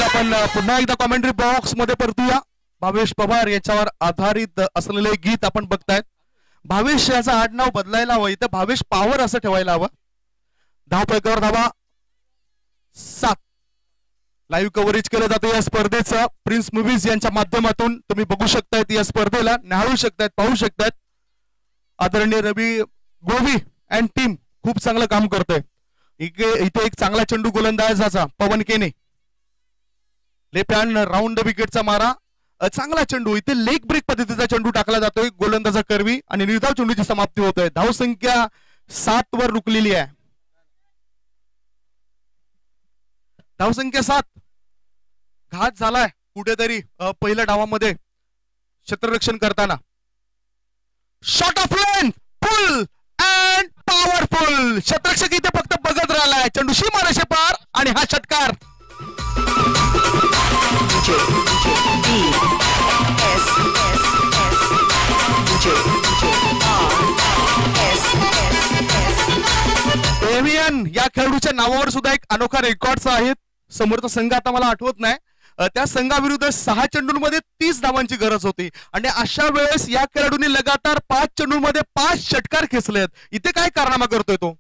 आपण पुन्हा एकदा कॉमेंट्री बॉक्स मध्ये परतूया. भावेश पवार याच्यावर आधारित असलेले गीत आपण बघतायत. भावेश याचं आडनाव बदलायला हवं, इथं भावेश पॉवर असं ठेवायला हवं. धावपळकावर धावा 7. लाईव्ह कव्हरेज केलं जातं या स्पर्धेचं प्रिन्स मूव्हीज यांच्या माध्यमातून. तुम्ही बघू शकतायत या स्पर्धेला, निहाळू शकतायत, पाहू शकतायत. आदरणीय रवी गोवी अँड टीम खूप चांगलं काम करतोय. इथे एक चांगला चेंडू गोलंदाजाचा पवन केने, लेफ्ट हँड राऊंड विकेटचा मारा, चांगला चेंडू. इथे लेग ब्रेक पद्धतीचा चेंडू टाकला जातोय गोलंदाजा करवी आणि निर्धाव चेंडूची समाप्ती होतोय. धावसंख्या 7 वर रुकलेली आहे. धावसंख्या 7. घात झालाय कुठेतरी पहिल्या डावामध्ये क्षेत्ररक्षण करताना. Short of length, full and powerful. क्षेत्ररक्षक इथे फक्त बघत राहिलाय. चेंडू सीमारेषे पार आणि हा षटकार. एव्हियन या खेळाडूच्या नावावर सुद्धा एक अनोखा रेकॉर्ड आहेत. समोरचा संघ आता मला आठवत नाही. त्या संघाविरुद्ध 6 चेंडूंमध्ये 30 धावांची गरज होती आणि अशा वेळेस या खेळाडूंनी लगातार 5 चेंडूंमध्ये 5 षटकार खेचलेत. इथे काय कारनामा करतोय तो?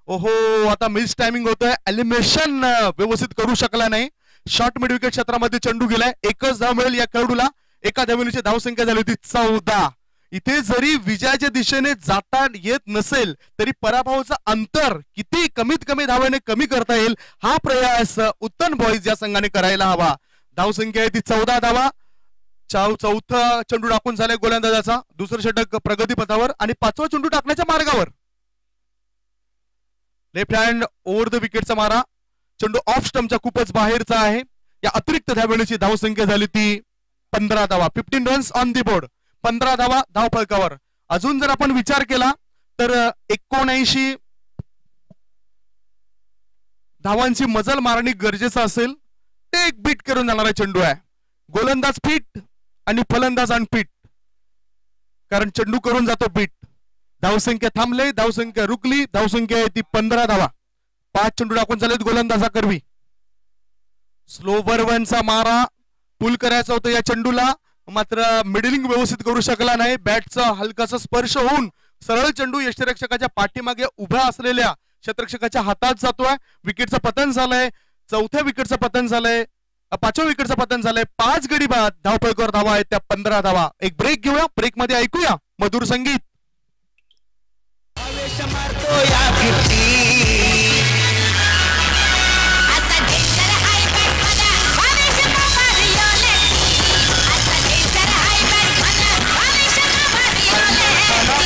ओहो, आता मिस टायमिंग होतोय. एलिमिनेशन व्यवस्थित करू शकला नाही. शॉर्ट मिड विकेट क्षेत्रामध्ये चेंडू गेलाय. एकच धाव मिळेल या खेळाडूला. एका धावेची धावसंख्या झाली होती 14. इथे जरी विजयाच्या दिशेने जाता येत नसेल तरी पराभवाचं अंतर किती कमीत कमी धावेने कमी करता येईल हा प्रयास उत्तन बॉईज या संघाने करायला हवा. धावसंख्या आहे ती 14 धावा. चौथा चेंडू टाकून झालाय गोलंदाजाचा. दुसरं षटक प्रगतीपथावर आणि 5वा चेंडू टाकण्याच्या मार्गावर. लेफ्ट हँड ओव्हर द विकेटचा मारा. चेंडू ऑफ स्टंपच्या खूपच बाहेरचा आहे. या अतिरिक्त धावेची धावसंख्या झाली ती 15 धावा. 15 रन्स ऑन दी बोर्ड. 15 धावा धावफलकावर. अजून जर आपण विचार केला तर 79 धावांची मजल मारणी गरजेचं असेल. ते एक बीट करून जाणारा चेंडू आहे. गोलंदाज फिट आणि फलंदाज अनफिट, कारण चेंडू करून जातो बीट. धावसंख्या थांबले, धावसंख्या रुकली. धावसंख्या आहे ती 15 धावा. 5 चेंडू टाकून झालेत गोलंदाजा करवी. स्लोवर वनचा मारा पुल करायचा होता या चेंडूला, मात्र मिडलिंग व्यवस्थित करू शकला नाही. बॅटचा हलकासा स्पर्श होऊन सरळ चेंडू यष्टिरक्षकाच्या पाठीमागे उभ्या असलेल्या क्षेत्ररक्षकाच्या हातात जातोय. विकेटचं पतन झालंय. चौथ्या विकेटचं पतन झालंय. 5व्या विकेटचं पतन झालंय. 5 गडी बाद. धावपळकावर धावा आहेत त्या 15 धावा. एक ब्रेक घेऊया. ब्रेक मध्ये ऐकूया मधुर संगीत.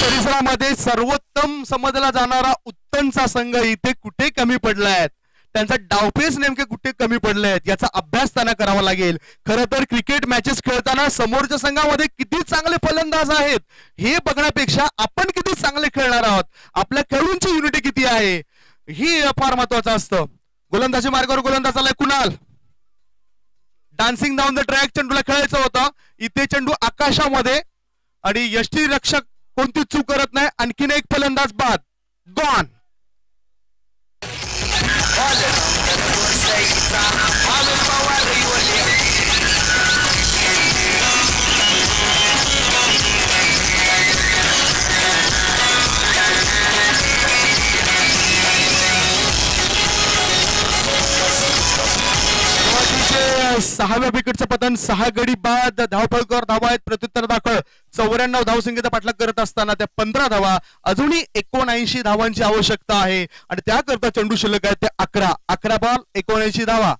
परिसरामध्ये सर्वोत्तम समजला जाणारा उत्तनचा संघ इथे कुठे कमी पडलाय. त्यांचा डावपेच नेमके कुठे कमी पडले आहेत याचा अभ्यास त्यांना करावा लागेल. खरं तर क्रिकेट मॅचेस खेळताना समोरच्या संघामध्ये किती चांगले फलंदाज आहेत हे बघण्यापेक्षा आपण किती चांगले खेळणार आहोत, आपल्या खेळूंची युनिटी किती आहे ही फार महत्वाचं असतं. गोलंदाजी मार्गावर गोलंदाज आलाय Kunal. Dancing down the track चेंडूला खेळायचं होतं, इथे चेंडू आकाशामध्ये आणि यष्टीरक्षक कोणती चूक करत नाही. आणखीन एक फलंदाज बाद. गॉन. सहाव्या विकेटचं पतन, 6 गडी बाद. धावफलकावर धावा आहेत प्रत्युत्तर दाखल. 94 धावसंख्येचा पाठलाग करत असताना त्या 15 धावा, अजूनही 79 धावांची आवश्यकता आहे आणि त्याकरता चेंडू शिल्लक आहे ते 11 बॉल 79 धावा.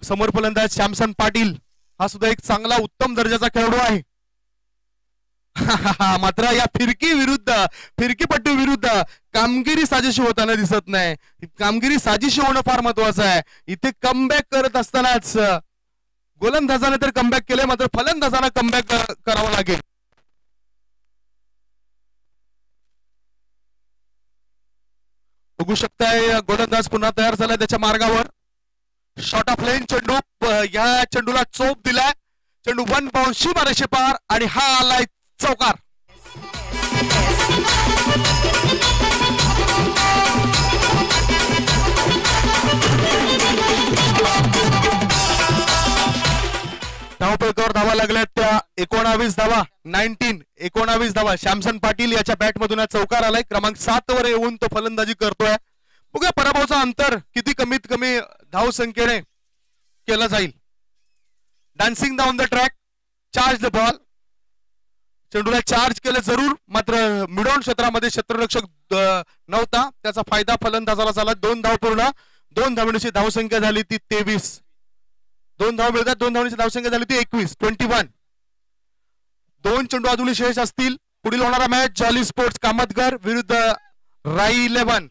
समोर फलंदाज श्यामसन पाटील, हा सुद्धा एक चांगला उत्तम दर्जाचा खेळाडू आहे. मात्र या फिरकीपट्टी विरुद्ध कामगिरी साजेशी होताना दिसत नाही. कामगिरी साजेशी होणं फार महत्वाचं आहे. इथे कमबॅक करत असतानाच गोलंदाजाने तर कमबॅक केले, मात्र फलंदाजांना कमबॅक करावं लागेल. बघू शकताय गोलंदाज पुन्हा तयार झालाय त्याच्या मार्गावर. शॉर्ट ऑफ लेन चेंडू, या चेंडूला चोप दिलाय. चेंडू 1 बाउन्सची मारायची पार आणि हा आलाय चौकार. धावफलकावर धावा लागल्यात त्या 19 धावा. 19 धावा. श्यामसन पाटील याच्या बॅट मधून चौकार आलाय. क्रमांक 7 वर येऊन तो फलंदाजी करतोय. बघूया पराभवाचा अंतर किती कमीत कमी धाव संख्येने केला जाईल. Dancing down the track, charge the ball. चेंडूला चार्ज केलं जरूर, मात्र मिडऑन क्षेत्रामध्ये क्षेत्ररक्षक नव्हता, त्याचा फायदा फलंदाजाला झाला. 2 धाव पूर्ण, 2 धावण्याची धावसंख्या झाली ती 23. 2 धाव मिळतात, 2 धावण्याची धावसंख्या झाली ती 21. 2 चेंडू अजूनही शेष असतील. पुढील होणारा मॅच जॉली स्पोर्ट्स कामतगर विरुद्ध राई 11.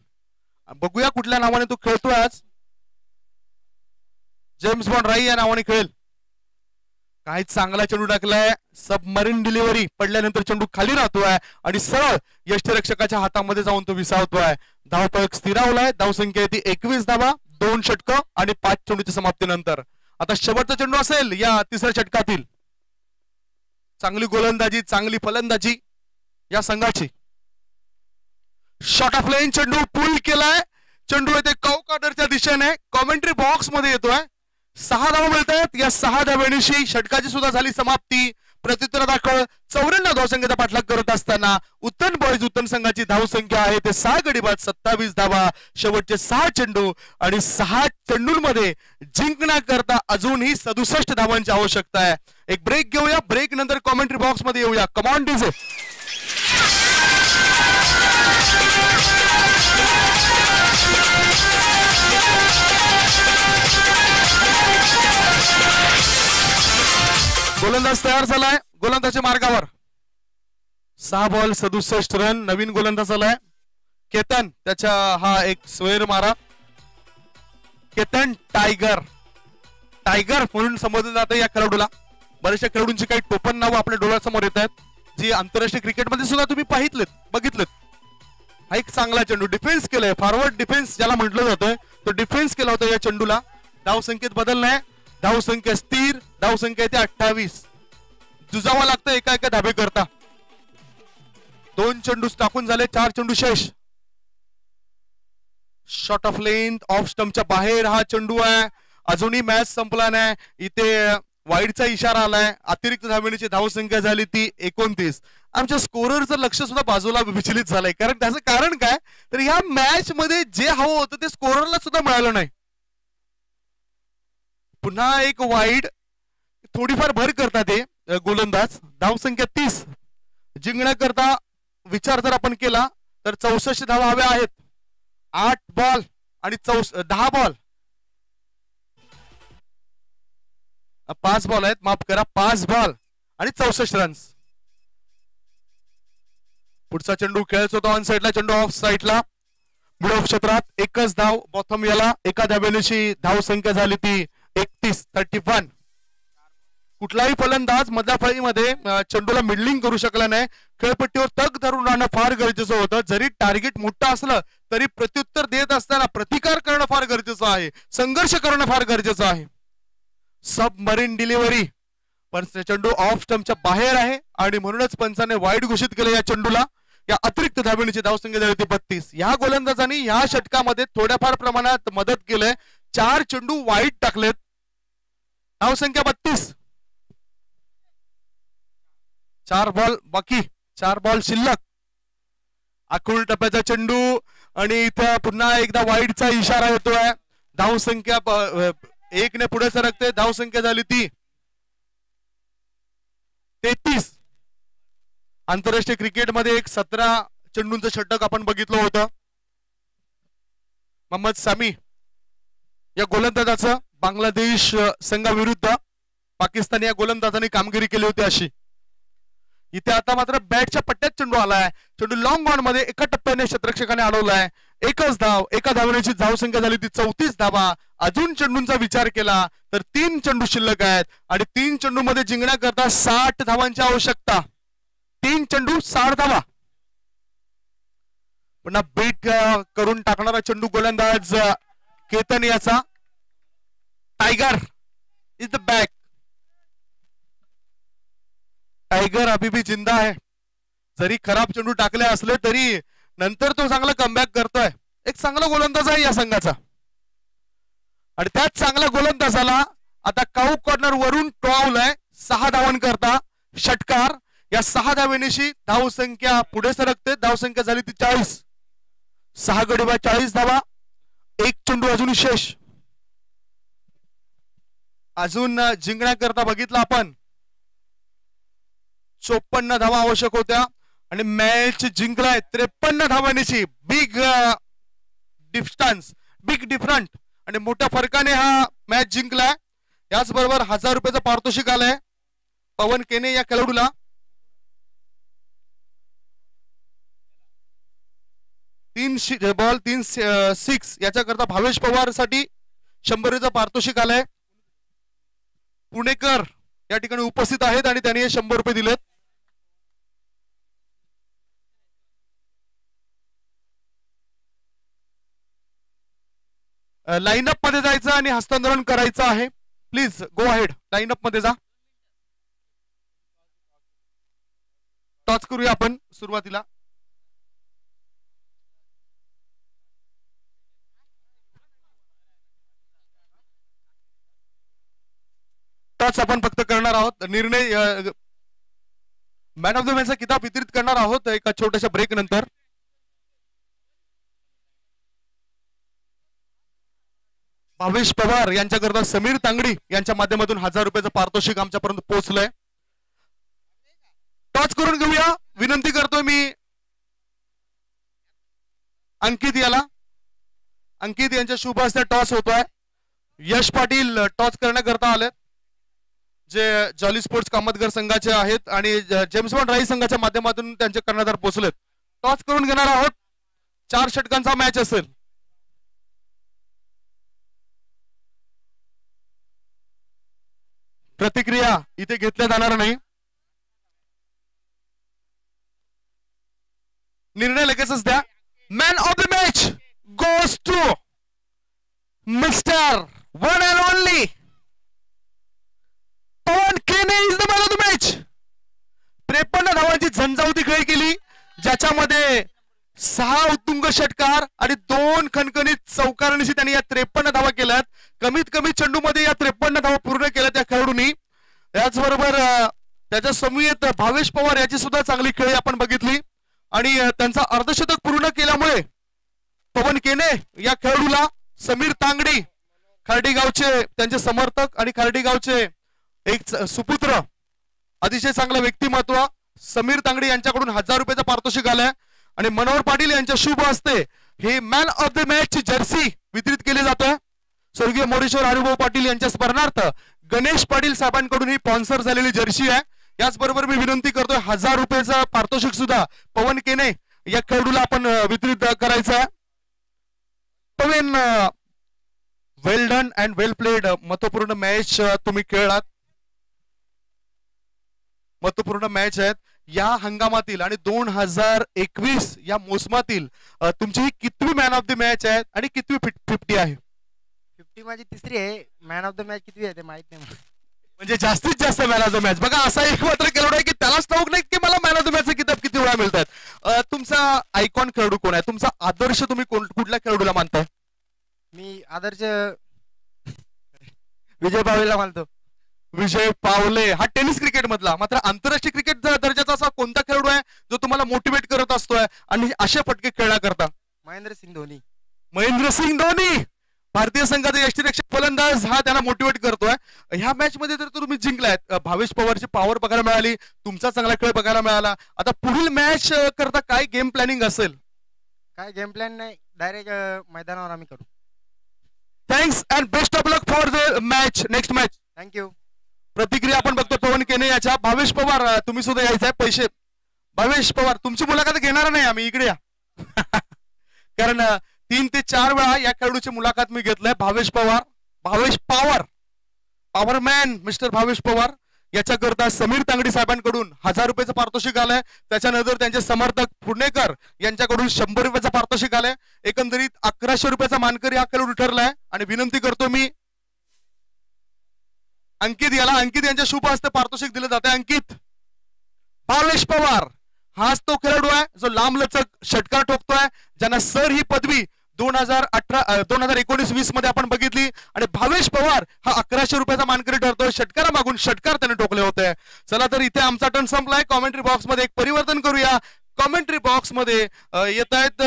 बघूया कुठल्या नावाने तो खेळतोय आज. जेम्स बॉन्ड राई या नावाने खेळेल. काही चांगला चेंडू टाकलाय. सबमरीन डिलिव्हरी पडल्यानंतर चेंडू खाली राहतोय आणि सरळ यष्टीरक्षकाच्या हातामध्ये जाऊन तो विसावतोय. धावफलक स्थिरावलाय. धावसंख्या ती 21 धावा, 2 षटकं आणि 5 चेंडूच्या समाप्तीनंतर. आता शेवटचा चेंडू असेल या तिसऱ्या षटकातील. चांगली गोलंदाजी, चांगली फलंदाजी या संघाची. शॉर्ट ऑफ लेन चेंडू पुल केलाय. चेंडू येते कॉर्नरच्या दिशेने कॉमेंट्री बॉक्स मध्ये येतोय. 6 धावा मिळत आहेत. या 6 धावांशी षटकाची सुद्धा झाली समाप्ती. प्रत्युत्तर दाखल 94 धावसंख्येचा पाठलाग करत असताना उत्तन बॉईज उत्तन संघाची धावसंख्या आहे ते 6 गडी बाद 27 धावा. शेवटचे 6 चेंडू आणि 6 चेंडूंमध्ये जिंकण्याकरता अजूनही 67 धावांची आवश्यकता आहे. एक ब्रेक घेऊया. ब्रेक नंतर कॉमेंट्री बॉक्स मध्ये येऊया. Come on DJ. गोलंदाज तयार झालाय. गोलंदाजच्या मार्गावर 6 बॉल 67 रन. नवीन गोलंदाज आलाय केतन. त्याच्या हा एक स्वेर मारा. केतन टायगर म्हणून संबोधलं जातं या खेळाडूला. बऱ्याचशा खेळाडूंची काही टोपण नावं आपल्या डोळ्यासमोर येत आहेत, जी आंतरराष्ट्रीय क्रिकेटमध्ये सुद्धा तुम्ही बघितलेत. हा एक चांगला चेंडू डिफेन्स केलाय. फॉरवर्ड डिफेन्स ज्याला म्हटलं जातं तो डिफेन्स केला होता या चेंडूला. धावसंख्येत बदल नाही. धावसंख्या स्थिर. धावसंख्या ते 28. जुजावा लागतं एका धाबे करता. 2 चेंडू टाकून झाले. 4 चेंडू शेष. शॉर्ट ऑफ लेंथ ऑफ स्टंपच्या बाहेर हा चेंडू आहे. अजूनही मॅच संपला नाही. इथे वाईडचा इशारा आलाय. अतिरिक्त धावण्याची धावसंख्या झाली ती 29. आमच्या स्कोररचं लक्ष सुद्धा बाजूला विचलित झालंय. कारण त्याचं कारण काय तर ह्या मॅच मध्ये जे हवं होतं ते स्कोररला सुद्धा मिळालं नाही. पुन्हा एक वाईड. थोडीफार भर करतात ते गोलंदाज. धावसंख्या 30. जिंकण्याकरता विचार जर आपण केला तर 64 धावा हव्या आहेत. 8 बॉल आणि 10 बॉल 5 बॉल आहेत, माफ करा, 5 बॉल आणि 64 रन्स. पुढचा चेंडू खेळायचा होता ऑन साइडला. चेंडू ऑफ साइडला. मिड ऑफ क्षेत्रात एकच धाव बॉथम याला एका धावेची धाव संख्या झाली ती 31 कुठलाही फलंदाज मधल्या फळीमध्ये चेंडूला मिडलिंग करू शकला नाही खेळपट्टीवर तग धरून राहणं फार गरजेचं होतं जरी टार्गेट मोठं असलं तरी प्रत्युत्तर देत असताना प्रतिकार करणं फार गरजेचं आहे संघर्ष करणं फार गरजेचं आहे सबमरीन डिलिव्हरी पण चेंडू ऑफ स्टंपच्या बाहेर आहे आणि म्हणूनच पंचाने वाईट घोषित केलं या चेंडूला या अतिरिक्त धावेची धावसंख्या झाली होती 32 या गोलंदाजांनी या षटकामध्ये थोड्याफार प्रमाणात मदत केलंय 4 चेंडू वाईट टाकलेत धावसंख्या 32 4 बॉल बाकी 4 बॉल शिल्लक अकुल टप्प्याचा चेंडू आणि इथं पुन्हा एकदा वाईटचा इशारा येतोय धावसंख्या 1 ने पुढे सरकते धावसंख्या झाली ती 33 आंतरराष्ट्रीय क्रिकेटमध्ये एक 17 चेंडूंचं षटक आपण बघितलं होतं मोहम्मद सामी या गोलंदाजाचं बांगलादेश संघाविरुद्ध पाकिस्तानी या गोलंदाजाने कामगिरी केली होती अशी इथे आता मात्र बॅटच्या पट्ट्यात चेंडू आलाय चेंडू लॉंग ऑन मध्ये एका टप्प्याने क्षेत्ररक्षकाने अडवलाय एकच धाव एका धावण्याची धावसंख्या झाली ती 34 धावा अजून चेंडूंचा विचार केला तर 3 चेंडू शिल्लक आहेत आणि 3 चेंडू मध्ये जिंकण्याकरता 60 धावांची आवश्यकता 3 चेंडू 60 धावा पुन्हा बीट करून टाकणारा चेंडू गोलंदाज केतन याचा tiger is the back tiger अभी भी जिंदा आहे जरी खराब चेंडू टाकले असले तरी नंतर तो चांगला कमबॅक करतोय एक चांगला गोलंदाज आहे या संघाचा आणि त्याच चांगल्या गोलंदाजाला आता काऊ कॉर्नर वरून टोवलाय 6 धावन करता षटकार या 6 धावेनिशी धावसंख्या पुढे सरकते धावसंख्या झाली ती 40 6 गडी 40 धावा एक चेंडू अजून शेष अजून जिंकण्याकरता बघितलं आपण 54 धावा आवश्यक होत्या आणि मॅच जिंकलाय 53 धावांची बिग डिस्टन्स बिग डिफरंट आणि मोठ्या फरकाने हा मॅच जिंकलाय याचबरोबर 1000 रुपयाचं पारितोषिक आलंय पवन केने या खेळाडूला 3 बॉल 3 6 याच्याकरता भावेश पवार साठी 100 रुपयाचं पारितोषिक आलंय पुणेकर या ठिकाणी उपस्थित आहेत आणि त्यांनी 100 रुपये दिलेत लाईनअप मध्ये जायचं आणि हस्तांतरण करायचं आहे प्लीज गो अहेड लाईनअप मध्ये जा टॉस करूया आपण सुरुवातीला टॉस आपण फक्त करणार आहोत निर्णय मॅन ऑफ द मॅचचा किताब वितरित करणार आहोत एका छोट्याशा ब्रेक नंतर भावेश पवार यांच्याकरता समीर तांगडी यांच्या माध्यमातून 1000 रुपयाचं पारितोषिक आमच्यापर्यंत पोहोचलंय टॉस करून घेऊया विनंती करतोय मी अंकित याला अंकित यांच्या शुभ हस्ते टॉस होतोय यश पाटील टॉस करण्याकरता आले जे जॉली स्पोर्ट्स कामतगर संघाचे आहेत आणि जेम्स बॉन्ड राई संघाच्या माध्यमातून त्यांचे कर्णधार पोहोचलेत टॉस करून घेणार आहोत 4 षटकांचा मॅच असेल प्रतिक्रिया इथे घेतल्या जाणार नाही निर्णय लगेचच द्या man of the match goes to mister one and only Pavan केने is the man of the match 53 धावांची झंझावती खेळी केली ज्याच्यामध्ये 6 उत्तुंग षटकार आणि 2 खणखणीत चौकारांशी त्यांनी या 53 धावा केल्यात कमीत कमी चेंडूमध्ये या 53 धावा पूर्ण केल्या त्या खेळाडूंनी त्याचबरोबर त्याच्या समूहात भावेश पवार याची सुद्धा चांगली खेळी आपण बघितली आणि त्यांचा अर्धशतक पूर्ण केल्यामुळे पवन केने या खेळाडूला समीर तांगडी खार्डी गावचे त्यांचे समर्थक आणि खार्डी गावचे एक सुपुत्र अतिशय चांगलं व्यक्तिमत्व समीर तांगडी यांच्याकडून 1000 रुपयाचं पारितोषिक आलंय आणि मनोहर पाटील यांच्या शुभ हस्ते हे मॅन ऑफ द मॅच ची जर्सी वितरित केली जाते स्वर्गीय मोरेश्वर हरिभाऊ पाटील यांच्या स्मरणार्थ गणेश पाटील साहेबांकडून ही स्पॉन्सर झालेली जर्सी आहे याचबरोबर मी विनंती करतोय 1000 रुपयाचं पारितोषिक सुद्धा पवन केने या खेळाडूला आपण वितरित करायचं आहे पवेन वेल डन अँड वेल प्लेड. महत्वपूर्ण मॅच तुम्ही खेळलात. महत्वपूर्ण मॅच आहेत या हंगामातील आणि 2021 या मोसमातील. तुमची ही कितवी मॅन ऑफ द मॅच आहे आणि कितवी 50 आहे? 50 माझी तिसरी आहे. मॅन ऑफ द मॅच किती आहे ते माहित नाही मला. म्हणजे जास्तीत जास्त मॅन ऑफ द मॅच. बघा असा एक मात्र खेळाडू आहे की त्यालाच ठाऊक नाही की मला मॅन ऑफ द मॅचचे किताब किती वेळा मिळतात. तुमचा आयकॉन खेळाडू कोण आहे? तुमचा आदर्श तुम्ही कुठल्या खेळाडूला मानताय? मी आदर्श विजय पावेला मानतो. विजय पावले हा टेनिस क्रिकेट मधला. मात्र आंतरराष्ट्रीय क्रिकेट दर्जाचा असा कोणता खेळाडू आहे जो तुम्हाला मोटिवेट करत असतोय आणि अशा फटके खेळण्याकरता? महेंद्रसिंग धोनी. महेंद्रसिंग धोनी भारतीय संघाचा यष्टिरक्षक फलंदाज हा त्यांना मोटिवेट करतोय. ह्या मॅच मध्ये तर तुम्ही जिंकलायत. भावेश पवारची पॉवर बघायला मिळाली, तुमचा चांगला खेळ बघायला मिळाला. आता पुढील मॅच करता काय गेम प्लॅनिंग असेल? काय गेम प्लॅन नाही, डायरेक्ट मैदानावर आम्ही करू. Thanks and best of luck for the match, next match. Thank you. प्रतिक्रिया आपण बघतो पवन केने याच्या. भावेश पवार तुम्ही सुद्धा यायचं आहे. पैसे भावेश पवार तुमची मुलाखत घेणार नाही आम्ही, इकडे या. कारण 3 ते 4 वेळा या खेळाडूची मुलाखत मी घेतलंय. भावेश पवार पॉवरमॅन मिस्टर भावेश पवार याच्याकरता समीर तांगडी साहेबांकडून 1000 रुपयाचं पारितोषिक आलंय. त्याच्यानंतर त्यांचे समर्थक पुणेकर यांच्याकडून 100 रुपयाचं पारितोषिक आलंय. एकंदरीत 1100 रुपयाचा मानकरी हा खेळाडू ठरलाय. आणि विनंती करतो मी अंकित यांच्या शुभ हस्ते पारितोषिक दिलं जाते. अंकित, भावेश पवार हाच तो खेळाडू आहे जो लांबलचक षटकार ठोकतोय, ज्यांना सर ही पदवी 2019-20 मध्ये आपण बघितली. आणि भावेश पवार हा 1100 रुपयाचा मानकरी ठरतोय. षटकारा मागून षटकार त्याने ठोकले होते. चला तर इथे आमचा टर्न संपलाय. कॉमेंट्री बॉक्स मध्ये एक परिवर्तन करूया. कॉमेंट्री बॉक्स मध्ये येत आहेत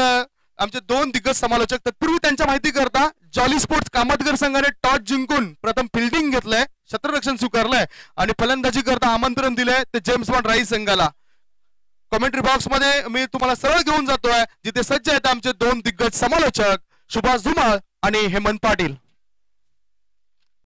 आमचे 2 दिग्गज समालोचक. तत्पूर्वी त्यांच्या माहिती करता जॉली स्पोर्ट्स कामतगर संघाने टॉस जिंकून प्रथम फिल्डिंग घेतलंय, क्षेत्ररक्षण स्वीकारलंय आणि फलंदाजी करता आमंत्रण दिलंय ते जेम्स बॉन्ड राईस संघाला. कॉमेंट्री बॉक्स मध्ये मी तुम्हाला सरळ घेऊन जातोय जिथे सज्ज आहेत आमचे 2 दिग्गज समालोचक सुभाष धुमाळ आणि हेमंत पाटील.